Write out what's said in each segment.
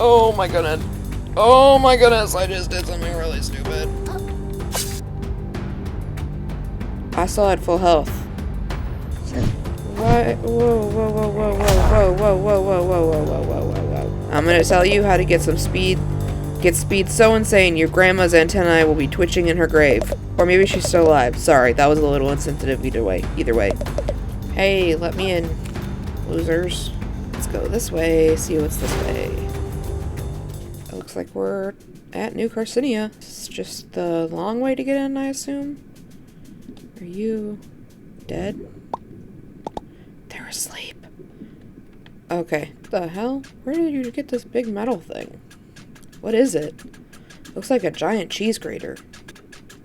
Oh my goodness. Oh my goodness, I just did something really stupid. I still had full health. What? Whoa, whoa, whoa, whoa, whoa, whoa, whoa, whoa, whoa, whoa, whoa, whoa, whoa, whoa, whoa. I'm gonna tell you how to get some speed. Get speed so insane your grandma's antennae will be twitching in her grave. Or maybe she's still alive. Sorry, that was a little insensitive either way. Hey, let me in, losers. Let's go this way, see what's this way. It looks like we're at New Carcinia. It's just the long way to get in, I assume. Are you dead? They're asleep. Okay. What the hell? Where did you get this big metal thing? What is it? Looks like a giant cheese grater.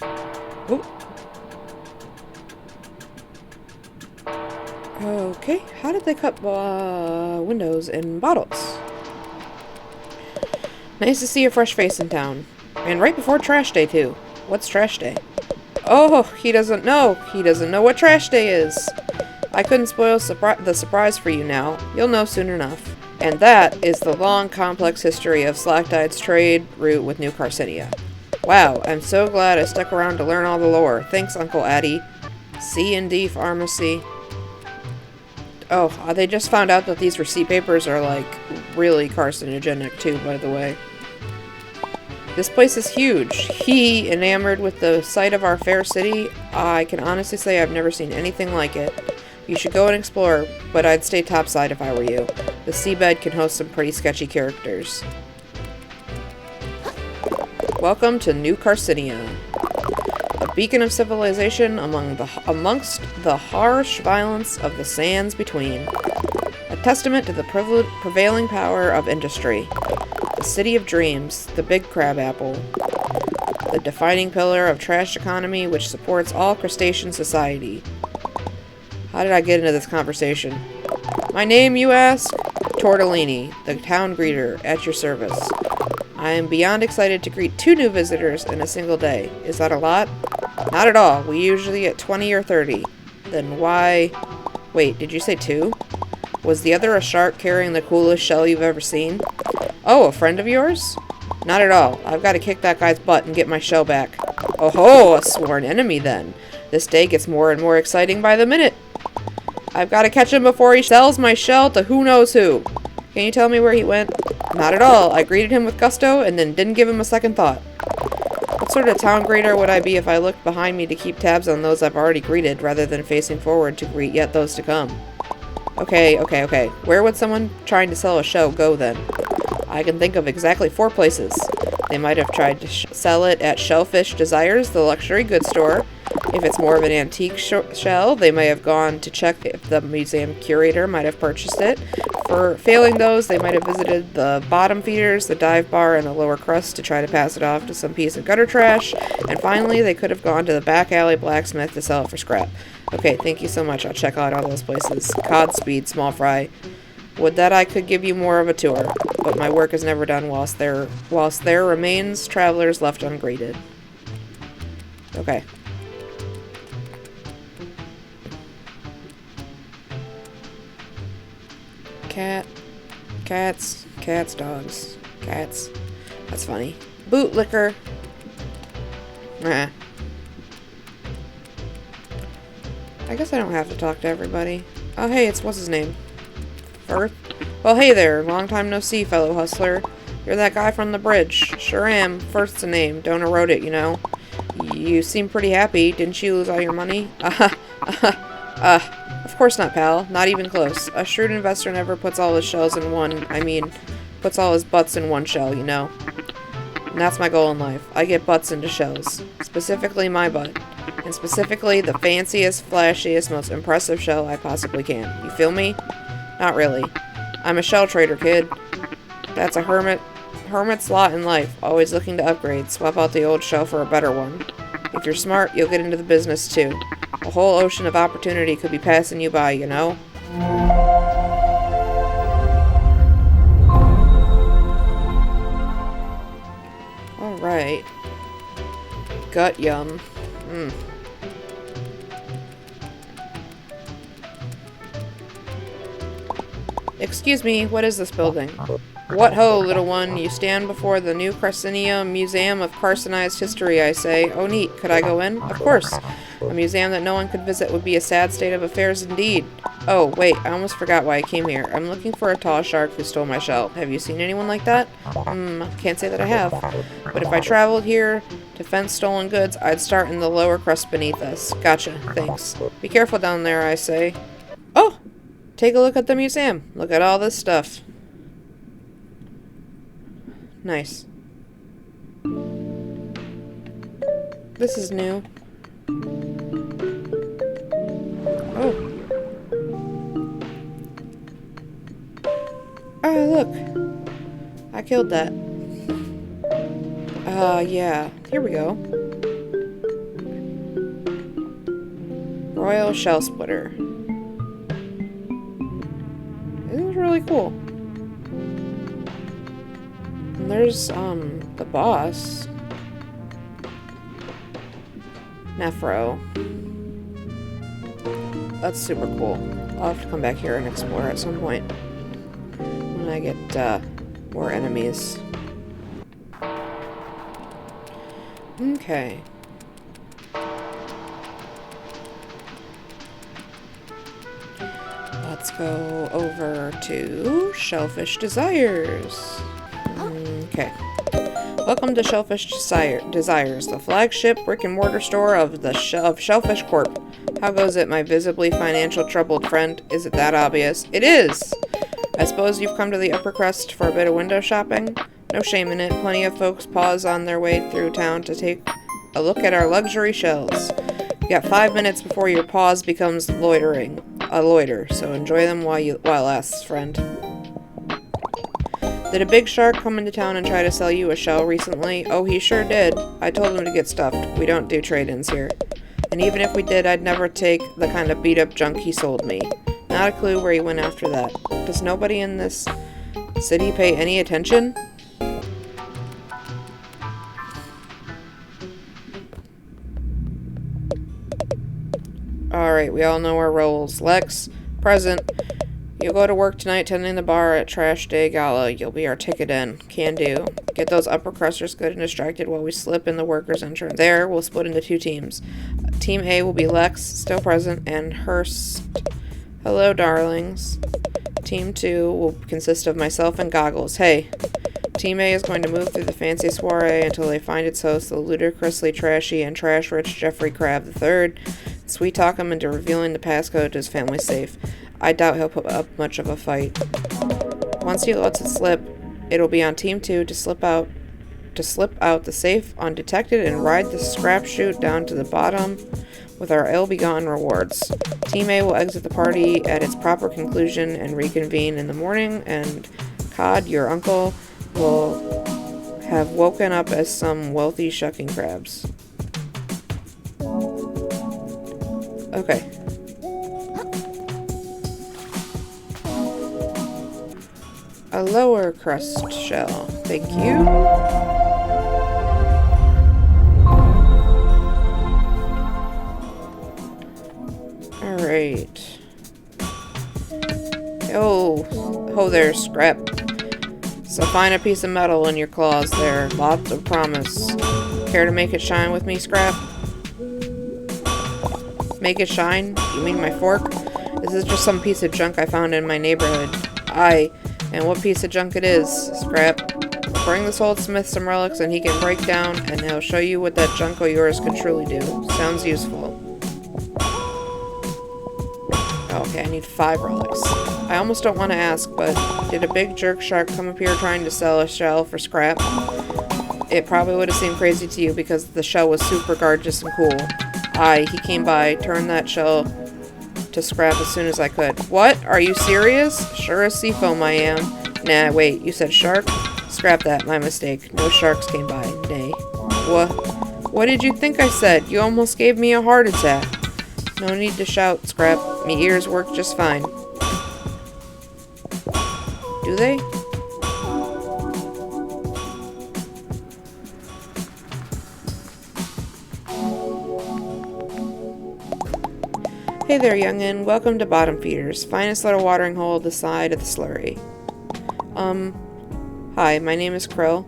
Oh. Okay. How did they cut windows in bottles? Nice to see a fresh face in town. And right before trash day, too. What's trash day? Oh, he doesn't know. He doesn't know what trash day is. I couldn't spoil the surprise for you now. You'll know soon enough. And that is the long, complex history of Slacktite's trade route with New Carcinia. Wow, I'm so glad I stuck around to learn all the lore. Thanks, Uncle Addy. C&D Pharmacy. Oh, they just found out that these receipt papers are, like, really carcinogenic, too, by the way. This place is huge. He, enamored with the sight of our fair city, I can honestly say I've never seen anything like it. You should go and explore, but I'd stay topside if I were you. The seabed can host some pretty sketchy characters. Welcome to New Carcinia, a beacon of civilization amongst the harsh violence of the sands between. A testament to the prevailing power of industry. The city of dreams, the big crabapple. The defining pillar of trash economy which supports all crustacean society. How did I get into this conversation? My name, you ask? Tortellini, the town greeter, at your service. I am beyond excited to greet 2 new visitors in a single day. Is that a lot? Not at all. We usually get 20 or 30. Then why... Wait, did you say 2? Was the other a shark carrying the coolest shell you've ever seen? Oh, a friend of yours? Not at all. I've got to kick that guy's butt and get my shell back. Oh ho, a sworn enemy then. This day gets more and more exciting by the minute. I've got to catch him before he sells my shell to who knows who. Can you tell me where he went? Not at all. I greeted him with gusto and then didn't give him a second thought. What sort of town greeter would I be if I looked behind me to keep tabs on those I've already greeted rather than facing forward to greet yet those to come? Okay. Where would someone trying to sell a shell go then? I can think of exactly 4 places. They might have tried to sell it at Shellfish Desires, the luxury goods store. If it's more of an antique shell, they may have gone to check if the museum curator might have purchased it. For failing those, they might have visited the bottom feeders, the dive bar, and the lower crust to try to pass it off to some piece of gutter trash. And finally, they could have gone to the back alley blacksmith to sell it for scrap. Okay, thank you so much. I'll check out all those places. Godspeed, small fry. Would that I could give you more of a tour, but my work is never done whilst there remains travelers left ungreeted. Okay. Cats, dogs, cats. That's funny. Bootlicker. Nah. I guess I don't have to talk to everybody. Oh, hey, what's his name? Firth? Well, hey there. Long time no see, fellow hustler. You're that guy from the bridge. Sure am. Firth's the name. Don't erode it, you know. You seem pretty happy. Didn't you lose all your money? Of course not, pal. Not even close. A shrewd investor never puts all his shells in one, puts all his butts in one shell, you know. And that's my goal in life. I get butts into shells. Specifically my butt. And specifically the fanciest, flashiest, most impressive shell I possibly can. You feel me? Not really. I'm a shell trader, kid. That's a hermit's lot in life. Always looking to upgrade. Swap out the old shell for a better one. If you're smart, you'll get into the business too. A whole ocean of opportunity could be passing you by, you know? Alright. Gut yum. Excuse me, what is this building? What ho, little one? You stand before the New Carcinia Museum of Carcinized History, I say. Oh, neat. Could I go in? Of course. A museum that no one could visit would be a sad state of affairs indeed. Oh, wait, I almost forgot why I came here. I'm looking for a tall shark who stole my shell. Have you seen anyone like that? Can't say that I have. But if I traveled here to fence stolen goods, I'd start in the lower crust beneath us. Gotcha, thanks. Be careful down there, I say. Oh! Take a look at the museum. Look at all this stuff. Nice. This is new. Oh. Oh, look. I killed that. Yeah. Here we go. Royal Shell Splitter. This is really cool. And there's, the boss. Nephro. That's super cool. I'll have to come back here and explore at some point. When I get, more enemies. Okay. Let's go over to Shellfish Desires. Okay. Welcome to Shellfish Desires, the flagship brick-and-mortar store of the Shellfish Corp. How goes it, my visibly financial troubled friend? Is it that obvious? It is! I suppose you've come to the upper crust for a bit of window shopping? No shame in it. Plenty of folks pause on their way through town to take a look at our luxury shells. You got 5 minutes before your pause becomes loitering. A loiter, so enjoy them while it lasts, friend. Did a big shark come into town and try to sell you a shell recently? Oh, he sure did. I told him to get stuffed. We don't do trade-ins here. And even if we did, I'd never take the kind of beat-up junk he sold me. Not a clue where he went after that. Does nobody in this city pay any attention? Alright, we all know our roles. Lex, present. You'll go to work tonight tending the bar at Trash Day Gala. You'll be our ticket in. Can do. Get those upper crusters good and distracted while we slip in the workers' entrance. There, we'll split into 2 teams. Team A will be Lex, still present, and Hurst. Hello, darlings. Team 2 will consist of myself and Goggles. Hey. Team A is going to move through the fancy soiree until they find its host, the ludicrously trashy and trash-rich Jeffrey Crab III. Sweet-talk him into revealing the passcode to his family's safe. I doubt he'll put up much of a fight. Once he lets it slip, it'll be on Team 2 to slip out the safe undetected and ride the scrap chute down to the bottom with our ill-begone rewards. Team A will exit the party at its proper conclusion and reconvene in the morning, and COD, your uncle, will have woken up as some wealthy shucking crabs. Okay. A lower crust shell. Thank you. Alright. Oh there, Scrap. So find a piece of metal in your claws there. Lots of promise. Care to make it shine with me, Scrap? Make it shine? You mean my fork? This is just some piece of junk I found in my neighborhood. Aye. And what piece of junk it is, Scrap. Bring this old smith some relics and he can break down and he'll show you what that junk of yours can truly do. Sounds useful. Okay, I need 5 relics. I almost don't want to ask, but did a big jerk shark come up here trying to sell a shell for scrap? It probably would have seemed crazy to you because the shell was super gorgeous and cool. Aye, he came by, turned that shell to scrap as soon as I could. What? Are you serious? Sure as seafoam I am. Nah, wait, you said shark? Scrap that, my mistake. No sharks came by. Nay. What did you think I said? You almost gave me a heart attack. No need to shout, Scrap. Me ears work just fine. Do they? Hey there, youngin'. Welcome to Bottom Feeders, finest little watering hole at the side of the slurry. Hi, my name is Krill.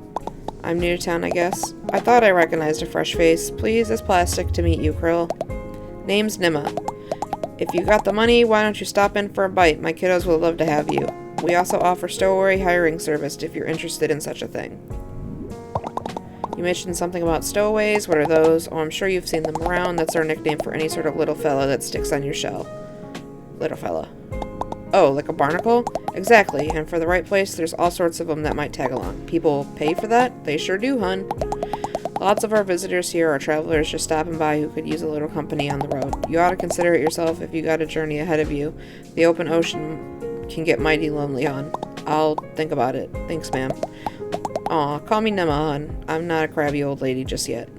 I'm new to town, I guess. I thought I recognized a fresh face. Please, it's plastic to meet you, Krill. Name's Nima. If you got the money, why don't you stop in for a bite? My kiddos would love to have you. We also offer stowaway hiring service if you're interested in such a thing. You mentioned something about stowaways. What are those? Oh, I'm sure you've seen them around. That's our nickname for any sort of little fella that sticks on your shell. Little fella. Oh, like a barnacle? Exactly, and for the right place, there's all sorts of them that might tag along. People pay for that? They sure do, hun. Lots of our visitors here are travelers just stopping by who could use a little company on the road. You ought to consider it yourself if you got a journey ahead of you. The open ocean can get mighty lonely, hon. I'll think about it. Thanks, ma'am. Aw, call me Nema, hon. I'm not a crabby old lady just yet.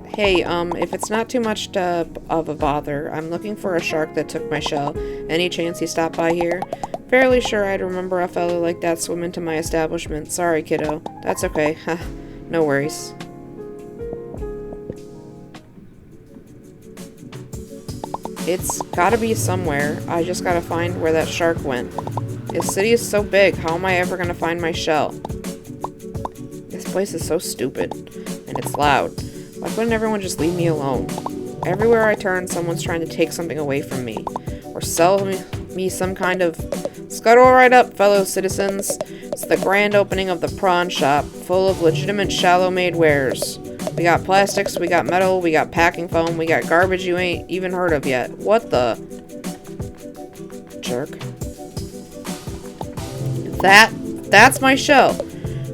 Hey, if it's not too much of a bother, I'm looking for a shark that took my shell. Any chance he stopped by here? Fairly sure I'd remember a fellow like that swim into my establishment. Sorry, kiddo. That's okay. No worries. It's gotta be somewhere. I just gotta find where that shark went. This city is so big, how am I ever gonna find my shell? This place is so stupid. And it's loud. Why couldn't everyone just leave me alone? Everywhere I turn, someone's trying to take something away from me. Or sell me some kind of... Scuttle right up, fellow citizens. It's the grand opening of the prawn shop, full of legitimate shallow-made wares. We got plastics, we got metal, we got packing foam, we got garbage you ain't even heard of yet. What the... Jerk. That's my shell.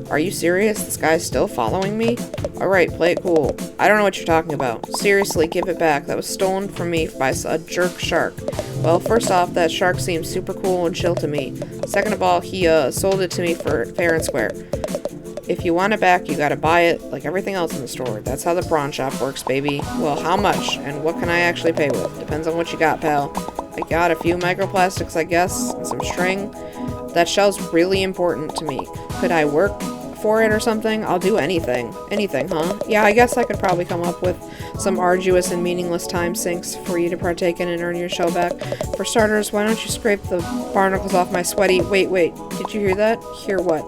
Are you serious? This guy's still following me? Alright, play it cool. I don't know what you're talking about. Seriously, give it back. That was stolen from me by a jerk shark. Well, first off, that shark seems super cool and chill to me. Second of all, he sold it to me for fair and square. If you want it back, you gotta buy it like everything else in the store. That's how the prawn shop works, baby. Well, how much? And what can I actually pay with? Depends on what you got, pal. I got a few microplastics, I guess, and some string. That shell's really important to me. Could I work for it or something? I'll do anything. Anything, huh? Yeah, I guess I could probably come up with some arduous and meaningless time sinks for you to partake in and earn your shell back. For starters, why don't you scrape the barnacles off my sweaty... Wait, did you hear that? Hear what?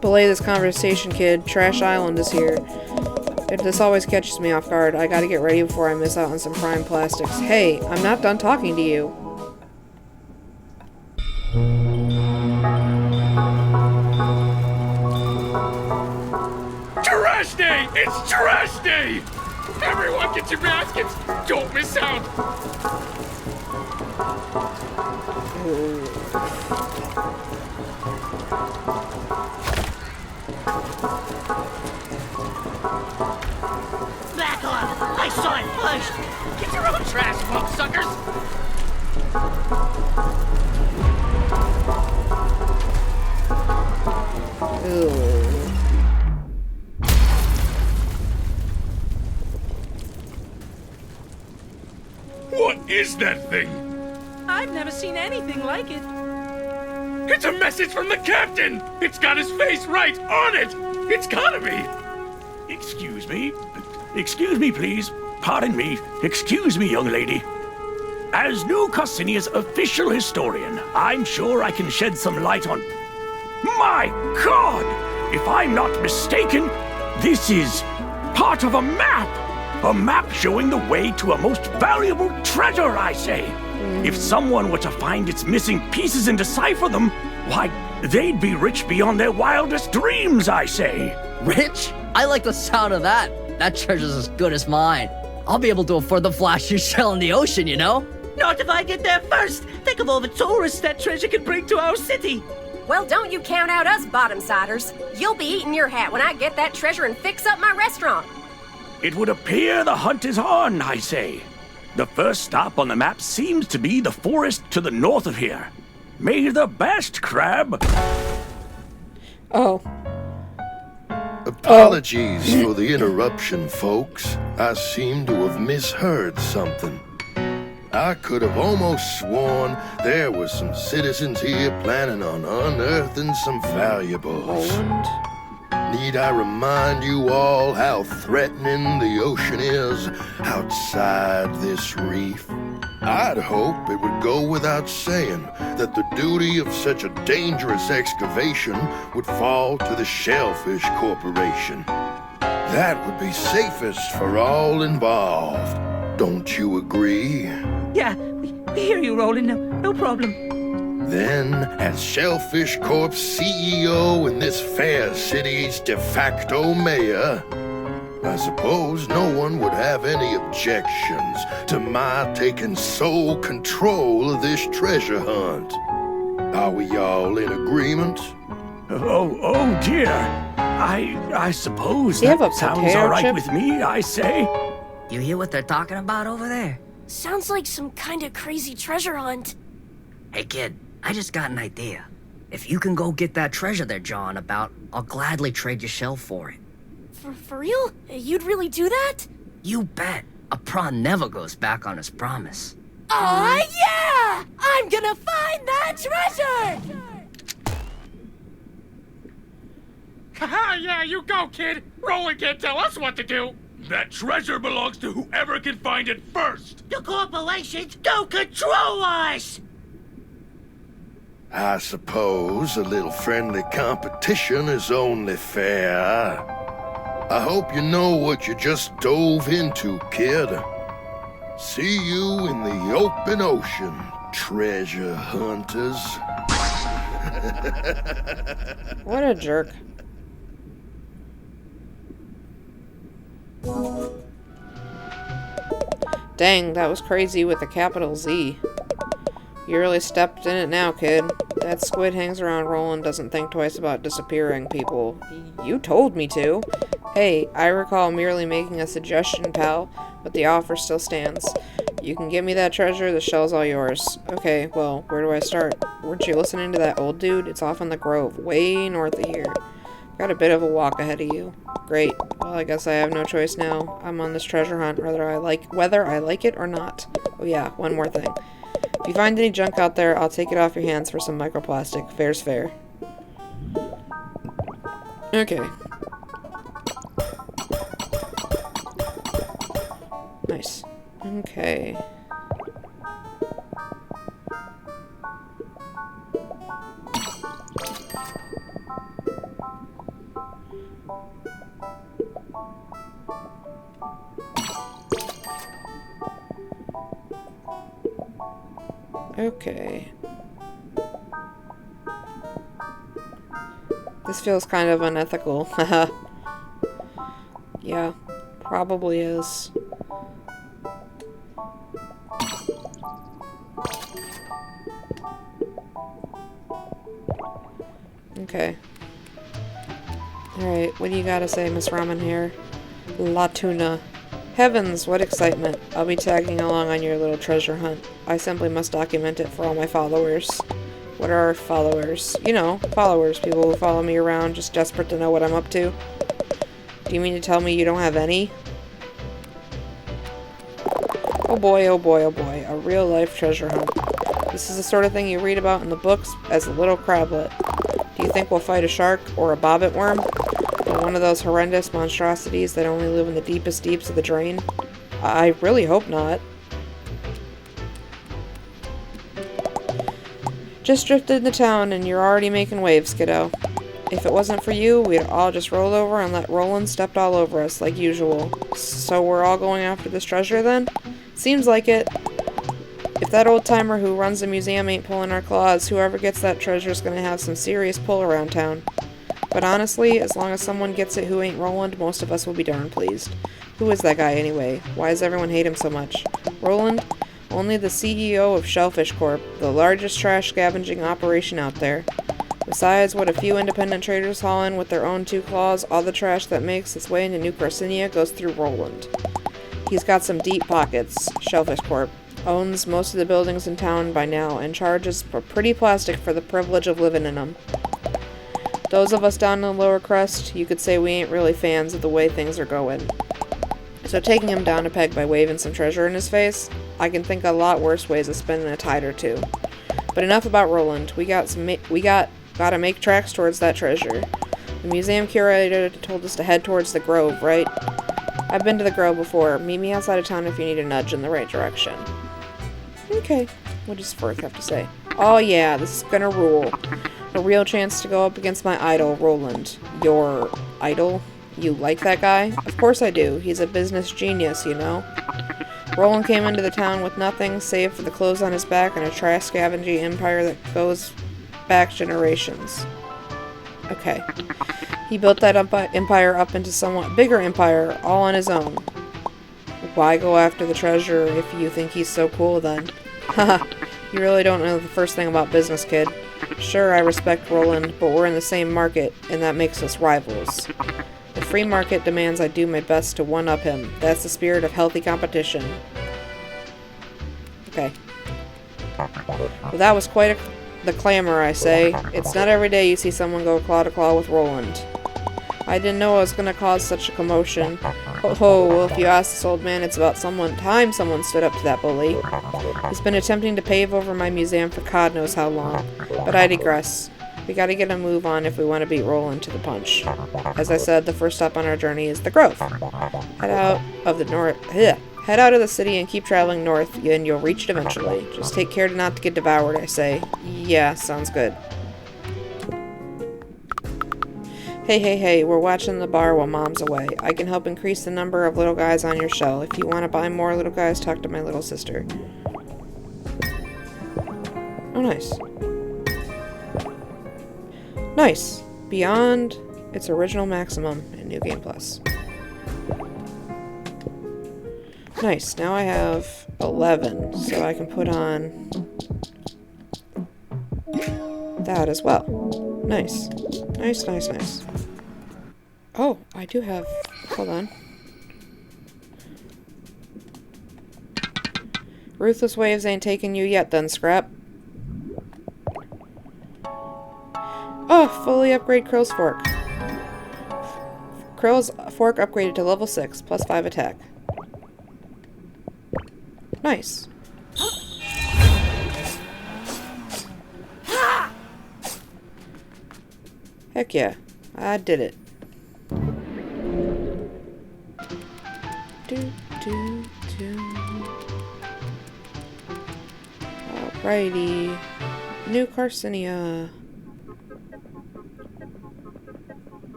Belay this conversation, kid. Trash Island is here. This always catches me off guard. I gotta get ready before I miss out on some prime plastics. Hey, I'm not done talking to you. Trash day! It's trash day! Everyone get your baskets! Don't miss out! Back off! I saw it first! Get your own trash, fucksuckers! What is that thing? I've never seen anything like it. It's a message from the captain! It's got his face right on it! It's gotta be! Excuse me? Excuse me, please. Pardon me. Excuse me, young lady. As New Carsinia's official historian, I'm sure I can shed some light on... My God! If I'm not mistaken, this is part of a map! A map showing the way to a most valuable treasure, I say! If someone were to find its missing pieces and decipher them, why, they'd be rich beyond their wildest dreams, I say! Rich? I like the sound of that. That treasure's as good as mine. I'll be able to afford the flashiest shell in the ocean, you know? Not if I get there first! Think of all the tourists that treasure can bring to our city! Well, don't you count out us bottom-siders. You'll be eating your hat when I get that treasure and fix up my restaurant. It would appear the hunt is on, I say. The first stop on the map seems to be the forest to the north of here. May the best, Crab! Oh. Apologies for the interruption, folks. I seem to have misheard something. I could have almost sworn there were some citizens here planning on unearthing some valuables. Need I remind you all how threatening the ocean is outside this reef? I'd hope it would go without saying that the duty of such a dangerous excavation would fall to the Shellfish Corporation. That would be safest for all involved. Don't you agree? Yeah, we hear you, Roland. No problem. Then, as Shellfish Corp's CEO and this fair city's de facto mayor, I suppose no one would have any objections to my taking sole control of this treasure hunt. Are we all in agreement? Oh dear. I suppose Do you have that a sounds potato all right chip? with me, I say. You hear what they're talking about over there? Sounds like some kind of crazy treasure hunt. Hey kid, I just got an idea. If you can go get that treasure they're jawing about, I'll gladly trade your shell for it. For real? You'd really do that? You bet. A prawn never goes back on his promise. Aw, yeah! I'm gonna find that treasure! Haha, yeah, you go, kid. Roland can't tell us what to do. That treasure belongs to whoever can find it first. The corporations don't control us! I suppose a little friendly competition is only fair. I hope you know what you just dove into, kid. See you in the open ocean, treasure hunters. What a jerk. Dang, that was crazy with a capital Z. You really stepped in it now, kid. That squid hangs around Roland, doesn't think twice about disappearing people. You told me to. Hey, I recall merely making a suggestion, pal, but the offer still stands. You can give me that treasure, the shell's all yours. Okay, well, where do I start? Weren't you listening to that old dude? It's off on the Grove, way north of here. Got a bit of a walk ahead of you. Great. Well, I guess I have no choice now. I'm on this treasure hunt, whether I like it or not. Oh yeah, one more thing. If you find any junk out there, I'll take it off your hands for some microplastic. Fair's fair. Okay. Nice. Okay. Okay. This feels kind of unethical. Haha. Yeah, probably is. Okay. Alright, what do you gotta say, Miss Ramen here? La Tuna. Heavens, what excitement. I'll be tagging along on your little treasure hunt. I simply must document it for all my followers. What are followers? You know, followers. People who follow me around, just desperate to know what I'm up to. Do you mean to tell me you don't have any? Oh boy, oh boy, oh boy. A real-life treasure hunt. This is the sort of thing you read about in the books as a little crablet. Do you think we'll fight a shark or a bobbit worm? Or one of those horrendous monstrosities that only live in the deepest deeps of the drain? I really hope not. Just drifted into town and you're already making waves, kiddo. If it wasn't for you, we'd all just roll over and let Roland step all over us like usual. So we're all going after this treasure then? Seems like it. If that old-timer who runs the museum ain't pulling our claws, whoever gets that treasure's gonna have some serious pull around town. But honestly, as long as someone gets it who ain't Roland, most of us will be darn pleased. Who is that guy anyway? Why does everyone hate him so much? Roland? Only the CEO of Shellfish Corp, the largest trash scavenging operation out there. Besides what a few independent traders haul in with their own two claws, all the trash that makes its way into New Carcinia goes through Roland. He's got some deep pockets, Shellfish Corp. Owns most of the buildings in town by now, and charges for pretty plastic for the privilege of living in them. Those of us down in the lower crust, you could say we ain't really fans of the way things are going. So taking him down a peg by waving some treasure in his face, I can think of a lot worse ways of spending a tide or two. But enough about Roland. We gotta make tracks towards that treasure. The museum curator told us to head towards the Grove, right? I've been to the Grove before. Meet me outside of town if you need a nudge in the right direction. Okay. What does Fork have to say? Oh yeah, this is gonna rule. A real chance to go up against my idol, Roland. Your idol? You like that guy? Of course I do. He's a business genius, you know? Roland came into the town with nothing save for the clothes on his back and a trash scavenging empire that goes back generations. Okay. He built that empire up into somewhat bigger empire, all on his own. Why go after the treasure if you think he's so cool then? Haha, you really don't know the first thing about business, kid. Sure, I respect Roland, but we're in the same market, and that makes us rivals. The free market demands I do my best to one-up him. That's the spirit of healthy competition. Okay. Well, that was quite the clamor, I say. It's not every day you see someone go claw to claw with Roland. I didn't know I was going to cause such a commotion. Ho ho, well if you ask this old man, it's about time someone stood up to that bully. He's been attempting to pave over my museum for God knows how long. But I digress. We gotta get a move on if we want to beat Roland to the punch. As I said, the first stop on our journey is the Grove. Head out of the city and keep traveling north, and you'll reach it eventually. Just take care not to get devoured, I say. Yeah, sounds good. Hey, we're watching the bar while Mom's away. I can help increase the number of little guys on your shell. If you want to buy more little guys, talk to my little sister. Oh, nice. Nice. Beyond its original maximum in New Game Plus. Nice. Now I have 11, so I can put on that as well. Nice. Nice. Oh, I do have... Hold on. Ruthless Waves ain't taking you yet, then, Scrap. Oh, fully upgrade Krill's Fork. Krill's Fork upgraded to level 6, plus 5 attack. Nice. Heck yeah. I did it. Alrighty. New Carcinia.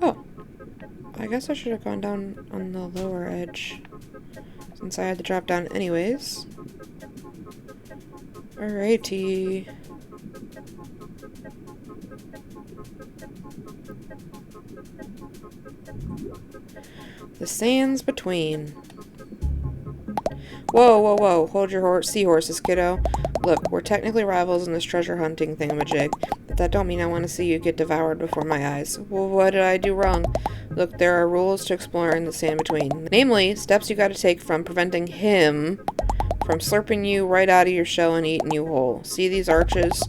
Oh. I guess I should have gone down on the lower edge, since I had to drop down anyways. Alrighty. The sands between. Whoa. Hold your seahorses, kiddo. Look, we're technically rivals in this treasure hunting thingamajig, but that don't mean I want to see you get devoured before my eyes. Well, what did I do wrong? Look, there are rules to exploring the sand between. Namely, steps you gotta take from preventing him from slurping you right out of your shell and eating you whole. See these arches?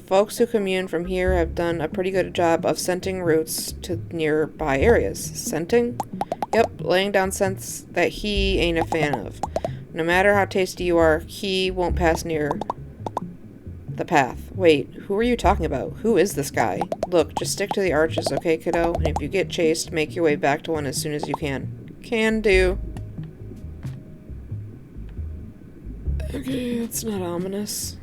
Folks who commune from here have done a pretty good job of scenting routes to nearby areas. Scenting? Yep, laying down scents that he ain't a fan of. No matter how tasty you are, he won't pass near the path. Wait, who are you talking about? Who is this guy? Look, just stick to the arches, okay, kiddo? And if you get chased, make your way back to one as soon as you can. Can do. Okay, it's not ominous.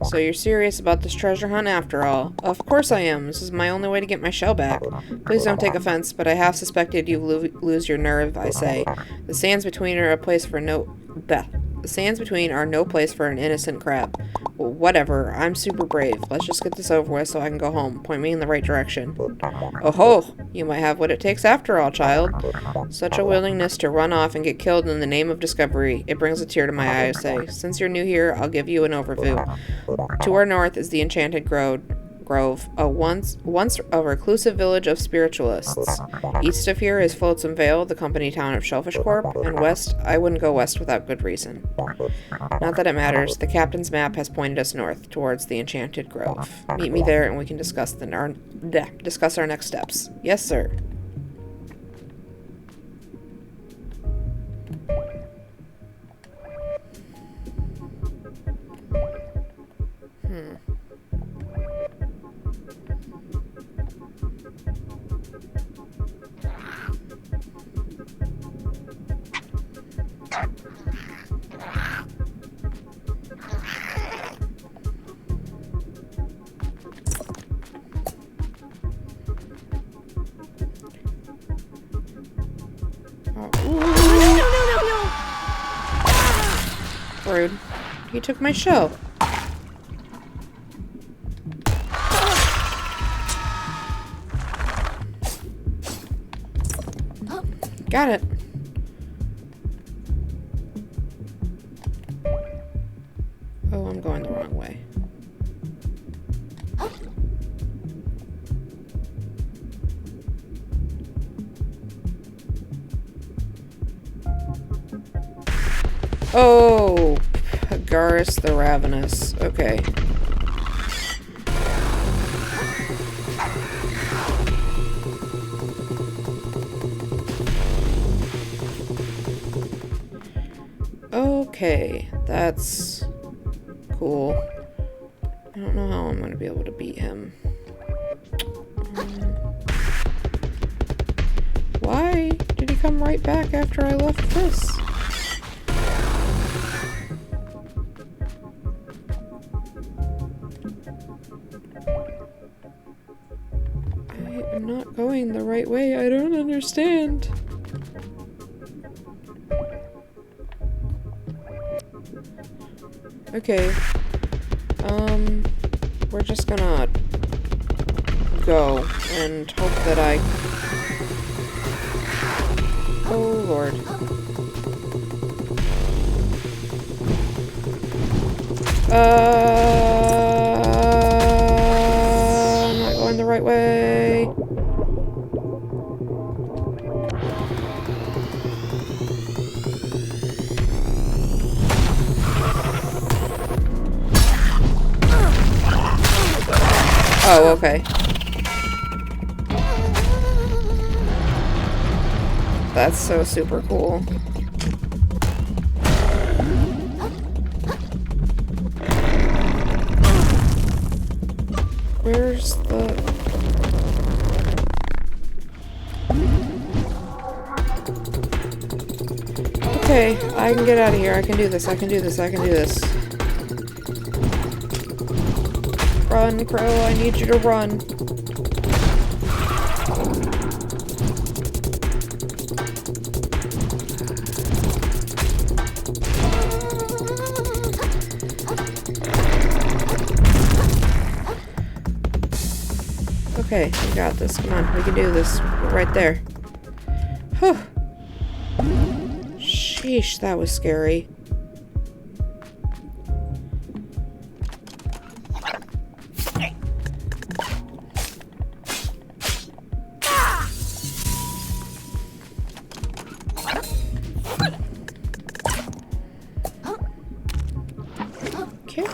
So you're serious about this treasure hunt after all? Of course I am. This is my only way to get my shell back. Please don't take offense, but I have suspected you lose your nerve, I say. The sands between are a place for The sands between are no place for an innocent crab. Well, whatever. I'm super brave. Let's just get this over with so I can go home. Point me in the right direction. Oh ho! You might have what it takes after all, child. Such a willingness to run off and get killed in the name of discovery. It brings a tear to my eye, I say. Since you're new here, I'll give you an overview. To our north is the Enchanted Grove, once a reclusive village of spiritualists. East of here is Flotsam Vale, the company town of Shellfish Corp, and west, I wouldn't go west without good reason. Not that it matters, the captain's map has pointed us north, towards the Enchanted Grove. Meet me there and we can discuss our next steps. Yes, sir. Rude. He took my shell. Got it. Oh, I'm going the wrong way. Oh, Garrus the Ravenous. Okay. Okay, that's cool. I don't know how I'm gonna be able to beat him. Why did he come right back after I left this? I am not going the right way. I don't understand. Okay. We're just gonna go and hope that I... Oh, Lord. I'm not going the right way. Oh, okay. That's so super cool. Where's the... Okay, I can get out of here. I can do this. I can do this. I can do this. Run, Crow. I need you to run. Okay, we got this. Come on, we can do this. We're right there. Whew. Sheesh, that was scary. Okay.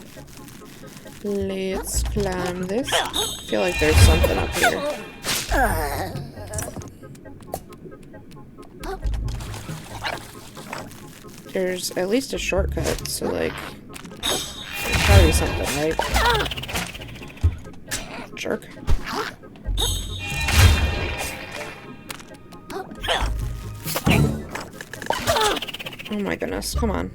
Let's climb this. I feel like there's something up here. There's at least a shortcut, so like, there's probably something, right? Jerk. Oh my goodness, come on.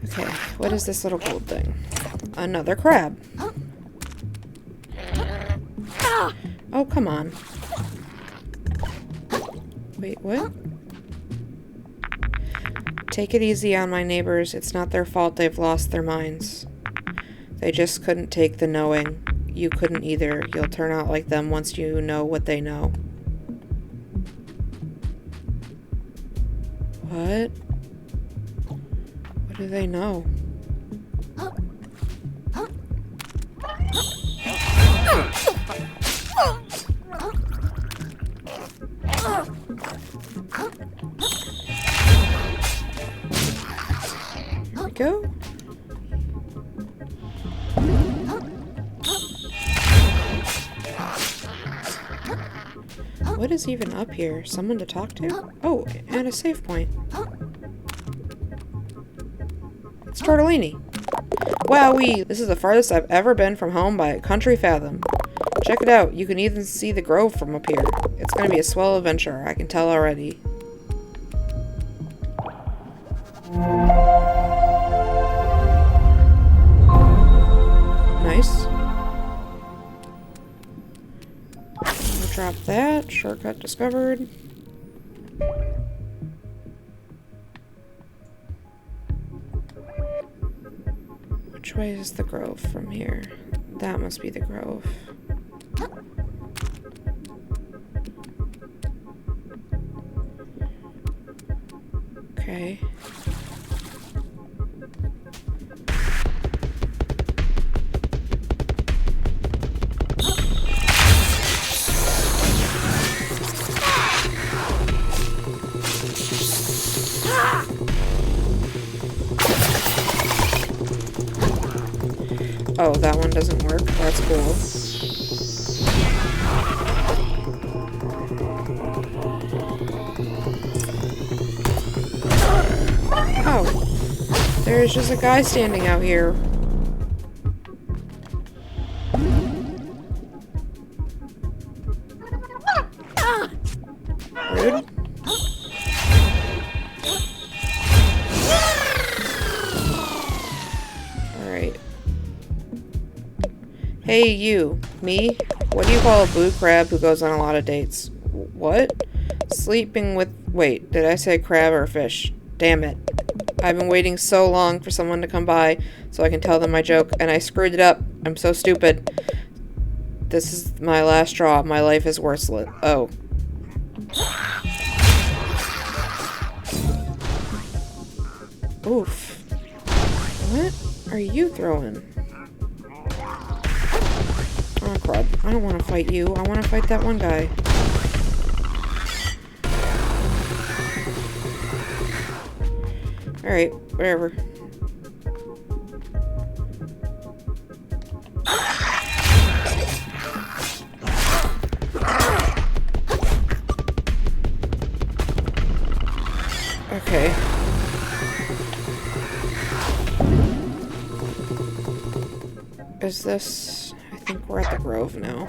Okay, what is this little gold thing? Another crab. Oh, come on. Wait, what? Take it easy on my neighbors. It's not their fault they've lost their minds. They just couldn't take the knowing. You couldn't either. You'll turn out like them once you know what they know. What? What do they know? There we go. What is even up here? Someone to talk to? Oh, and a save point. It's Tortellini. Wowee! This is the farthest I've ever been from home by a country fathom. Check it out. You can even see the grove from up here. It's gonna be a swell adventure. I can tell already. Nice. I'll drop that. Shortcut discovered. Which way is the grove from here? That must be the grove. Okay. Oh, that one doesn't work. That's cool. Oh. There's just a guy standing out here. Rude. Alright. Hey, you. Me? What do you call a blue crab who goes on a lot of dates? What? Sleeping with... Wait, did I say crab or fish? Damn it. I've been waiting so long for someone to come by so I can tell them my joke, and I screwed it up. I'm so stupid. This is my last straw. My life is worthless. Oh. Oof. What are you throwing? Oh, crud. I don't want to fight you. I want to fight that one guy. Alright, whatever. Okay. Is this... I think we're at the grove now.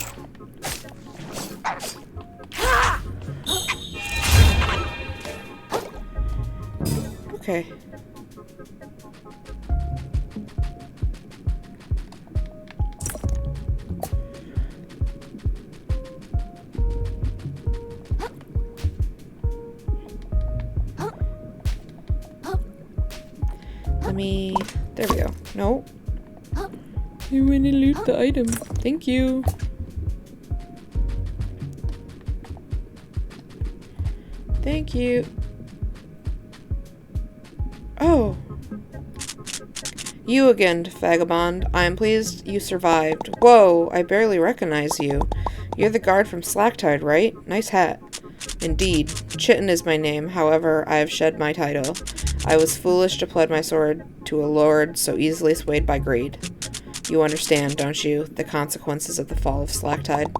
Okay. Let me... There we go. No. You want to loot the item. Thank you. Thank you. Oh. You again, vagabond. I am pleased you survived. Whoa, I barely recognize you. You're the guard from Slacktide, right? Nice hat. Indeed. Chitin is my name, however, I have shed my title. I was foolish to pledge my sword to a lord so easily swayed by greed. You understand, don't you, the consequences of the fall of Slacktide?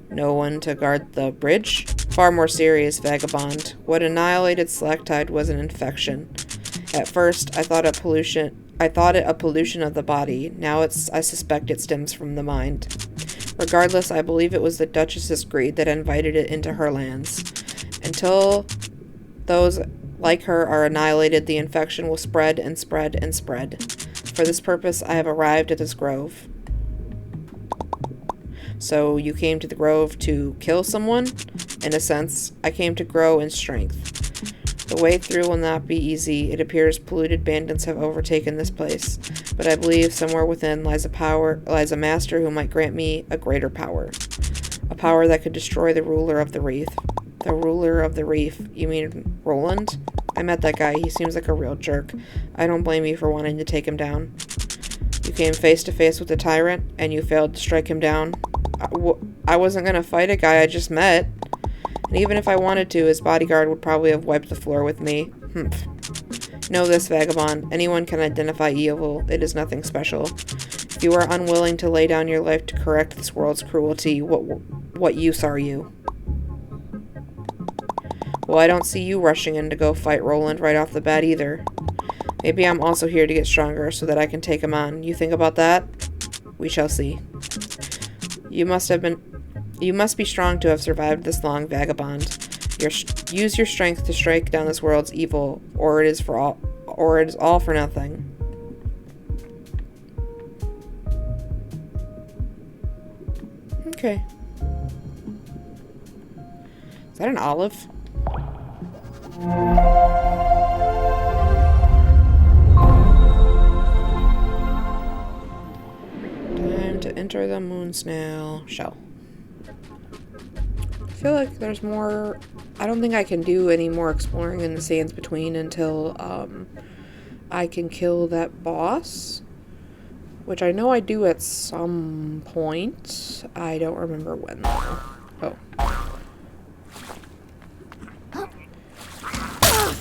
No one to guard the bridge? Far more serious, vagabond. What annihilated Slacktide was an infection. At first, I thought it a pollution of the body. Now I suspect it stems from the mind. Regardless, I believe it was the Duchess's greed that invited it into her lands. Until those like her are annihilated, the infection will spread and spread and spread. For this purpose, I have arrived at this grove. So you came to the grove to kill someone? In a sense, I came to grow in strength. The way through will not be easy. It appears polluted bandits have overtaken this place, but I believe somewhere within lies a master who might grant me a greater power. A power that could destroy the ruler of the reef. The ruler of the reef? You mean Roland? I met that guy. He seems like a real jerk. I don't blame you for wanting to take him down. You came face to face with the tyrant, and you failed to strike him down. I wasn't gonna fight a guy I just met. And even if I wanted to, his bodyguard would probably have wiped the floor with me. Know this, vagabond. Anyone can identify evil. It is nothing special. If you are unwilling to lay down your life to correct this world's cruelty, what use are you? Well, I don't see you rushing in to go fight Roland right off the bat either. Maybe I'm also here to get stronger so that I can take him on. You think about that? We shall see. You must be strong to have survived this long vagabond. Use your strength to strike down this world's evil, or it is all for nothing. Okay. Is that an olive? Time to enter the moon snail shell. I feel like there's more. I don't think I can do any more exploring in the sands between until I can kill that boss, which I know I do at some point. I don't remember when though. Oh.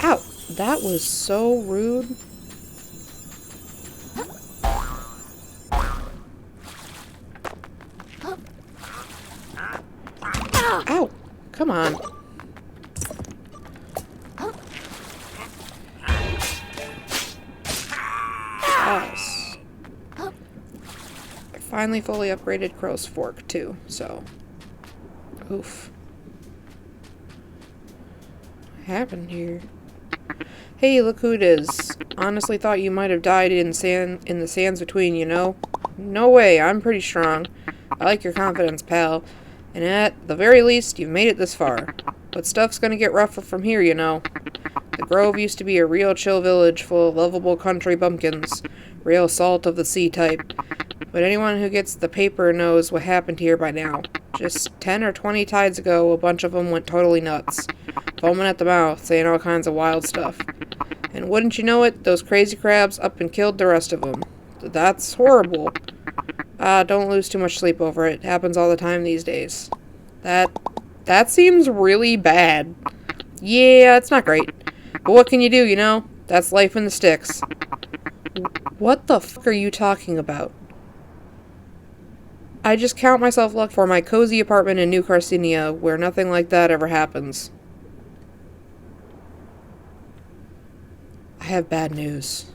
Ow! That was so rude. Ow! Come on. Yes. I finally fully upgraded Crow's Fork too, so. Oof. What happened here? Hey, look who it is. Honestly thought you might have died in the sands between, you know? No way, I'm pretty strong. I like your confidence, pal. And at the very least, you've made it this far. But stuff's gonna get rougher from here, you know. The Grove used to be a real chill village full of lovable country bumpkins. Real salt of the sea type. But anyone who gets the paper knows what happened here by now. Just 10 or 20 tides ago, a bunch of them went totally nuts. Foaming at the mouth, saying all kinds of wild stuff. And wouldn't you know it, those crazy crabs up and killed the rest of them. That's horrible. Don't lose too much sleep over it. Happens all the time these days. That seems really bad. Yeah, it's not great. But what can you do, you know? That's life in the sticks. What the fuck are you talking about? I just count myself lucky for my cozy apartment in New Carcinia, where nothing like that ever happens. I have bad news.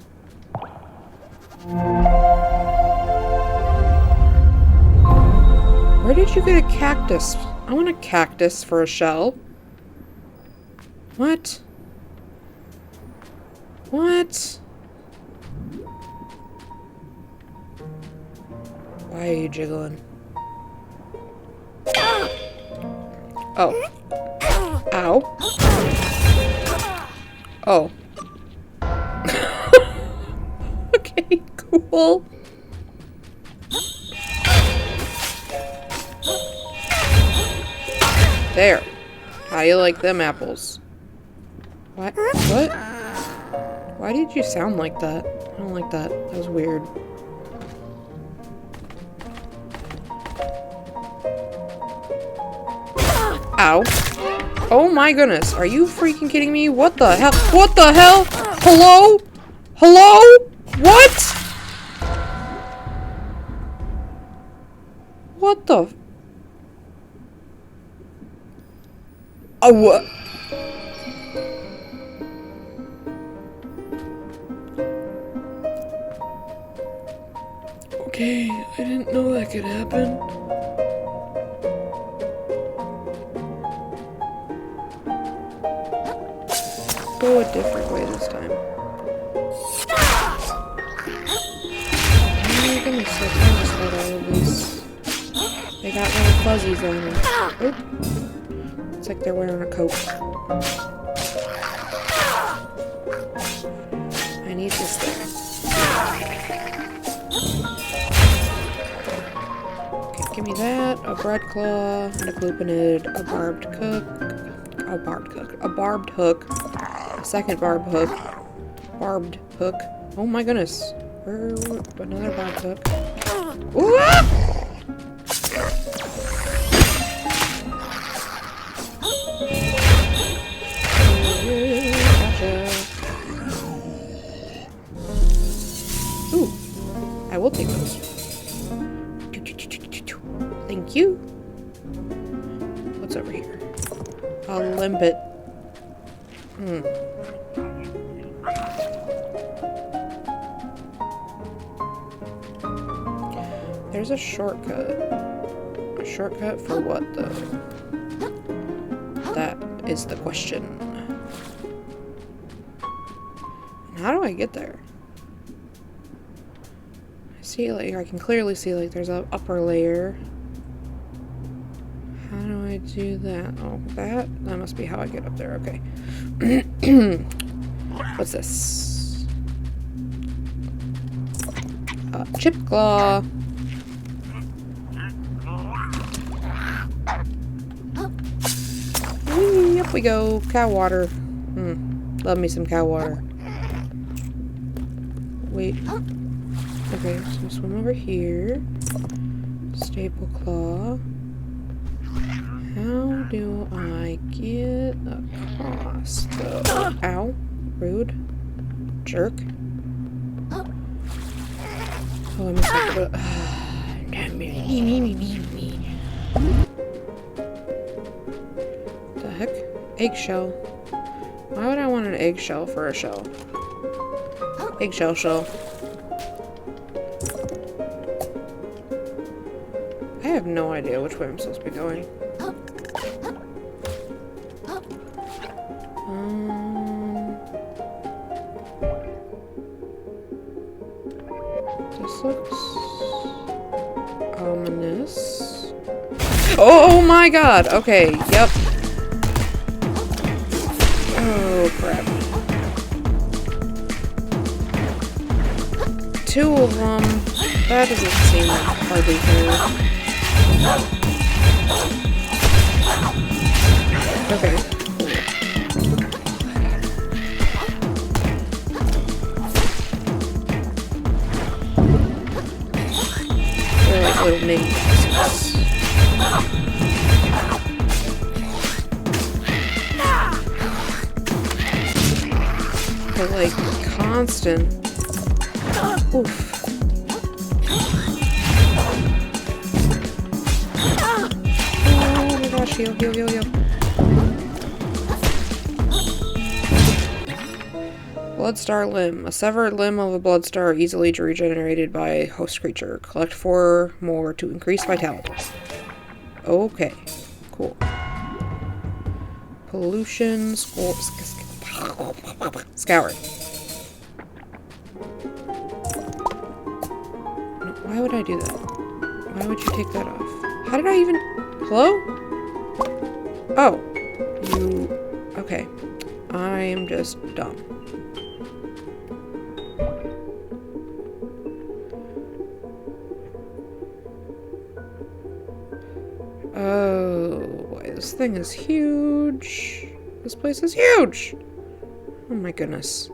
Where did you get a cactus? I want a cactus for a shell. What? What? Why are you jiggling? Oh. Ow. Oh. Okay, cool. There. How do you like them apples? What? What? Why did you sound like that? I don't like that. That was weird. Ow. Oh my goodness. Are you freaking kidding me? What the hell? What the hell? Hello? Hello? What? What the? Oh, what? Okay, I didn't know that could happen. Go a different way this time. Oh my goodness, I can't just let all of these. They got little fuzzies on them. Oh. It's like they're wearing a coat. I need this thing. Okay, give me that, a bread claw, and a glupinid, a barbed hook, a second barbed hook. Oh my goodness. Another barbed hook. Ooh! Ooh, I will take those. Thank you. What's over here? A limpet. There's a shortcut. Shortcut for what, though? That is the question. And how do I get there? I see, like, I can clearly see, like, there's an upper layer. How do I do that? Oh, that must be how I get up there. Okay. What's this? Chip claw. Whee, up we go. Cow water. Love me some cow water. Wait. Okay, so swim over here. Staple claw. How do I get across though? Ow. Rude. Jerk. Oh, I missed it. The heck? Eggshell. Why would I want an eggshell for a shell? Eggshell shell. I have no idea which way I'm supposed to be going. This looks ominous. Oh my god! Okay, yep. Oh crap. Two of them. That doesn't seem hardly fair. Okay. They're like little mini bosses. They're like constant. Oof. Oh my gosh, heal, heal, heal, heal. Bloodstar limb. A severed limb of a bloodstar easily regenerated by a host creature. Collect 4 more to increase vitality. Okay. Cool. Pollution. Scour. Why would I do that? Why would you take that off? How did I even... Hello? Oh. You... Okay. I am just dumb. Oh, boy. This thing is huge. This place is huge! Oh my goodness.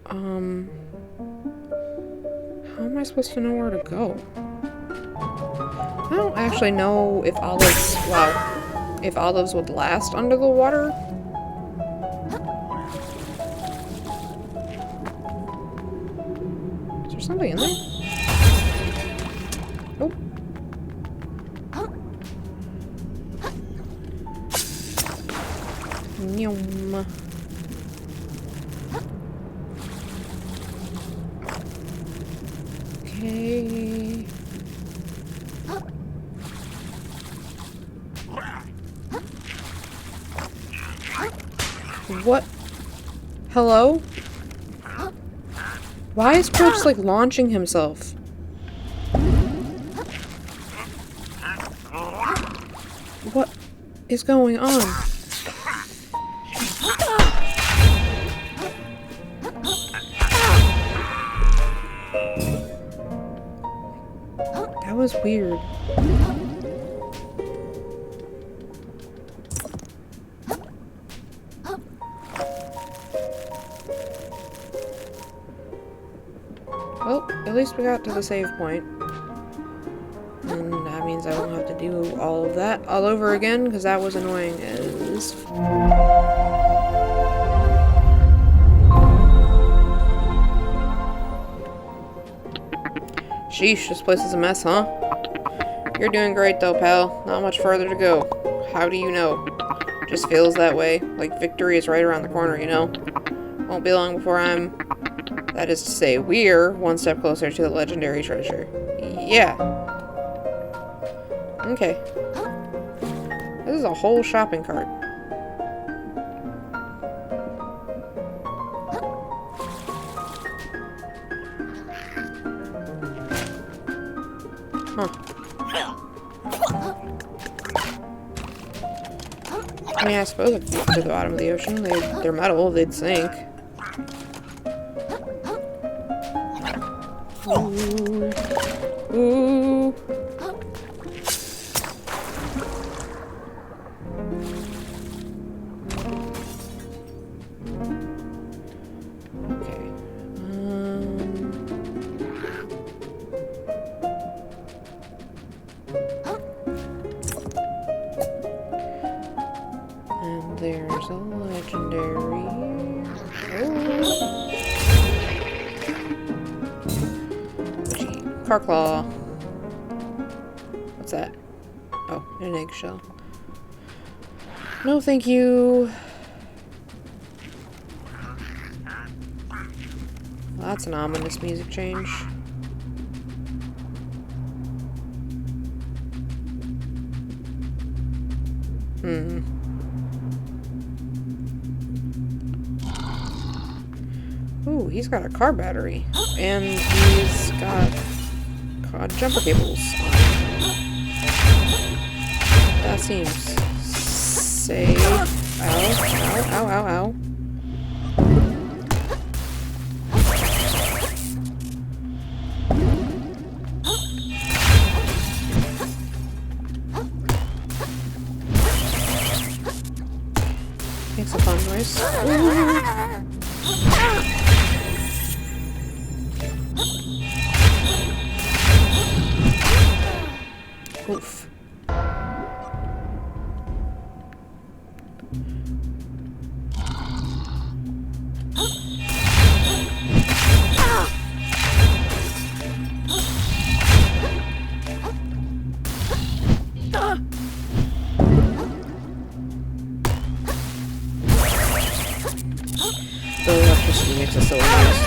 How am I supposed to know where to go? I don't actually know if olives, wow, if olives would last under the water. Is there something in there? Nope. Yum. Okay. What? Hello? Why is Crow just like launching himself? What is going on? That was weird. Well, at least we got to the save point. And that means I won't have to do all of that all over again, because that was annoying as... Sheesh, this place is a mess, huh? You're doing great though, pal. Not much further to go. How do you know? Just feels that way. Like victory is right around the corner, you know? Won't be long before I'm... That is to say, we're one step closer to the legendary treasure. Yeah. Okay. This is a whole shopping cart. Huh. I mean, I suppose if you go to the bottom of the ocean, they're metal, they'd sink. Ooh. Ooh. Okay. And there's a legendary. Oh. Carclaw. What's that? Oh, an eggshell. No, thank you. Well, that's an ominous music change. Ooh, he's got a car battery. And he's got COD jumper cables on. That seems safe. Ow, ow, ow, ow, ow. Makes a fun noise. Oof. The electricity makes us so lost.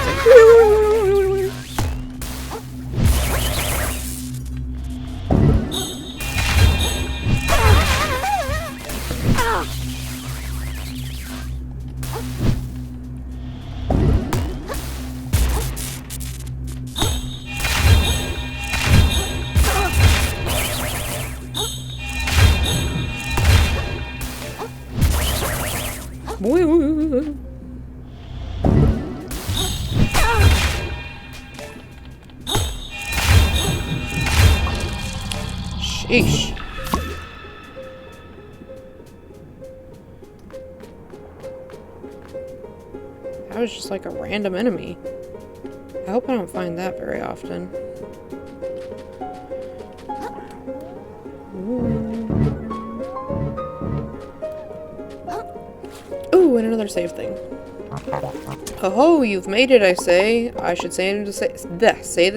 Sheesh. That was just like a random enemy. I hope I don't find that very often. Ooh, and another save thing. Oh, you've made it, I say. I should say the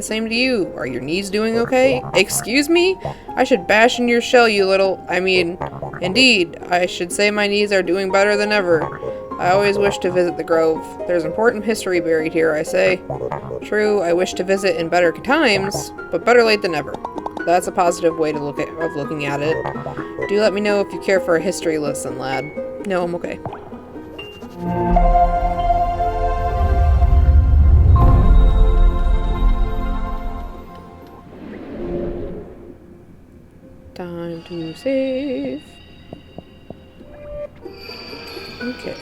same to you. Are your knees doing okay? Excuse me? I should bash in your shell, you little... I mean, indeed, I should say my knees are doing better than ever. I always wish to visit the Grove. There's important history buried here, I say. True, I wish to visit in better times, but better late than never. That's a positive way to looking at it. Do let me know if you care for a history lesson, lad. No, I'm okay. Time to save. Okay.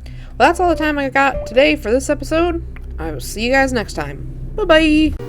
Well, that's all the time I got today for this episode. I will see you guys next time. Bye-bye!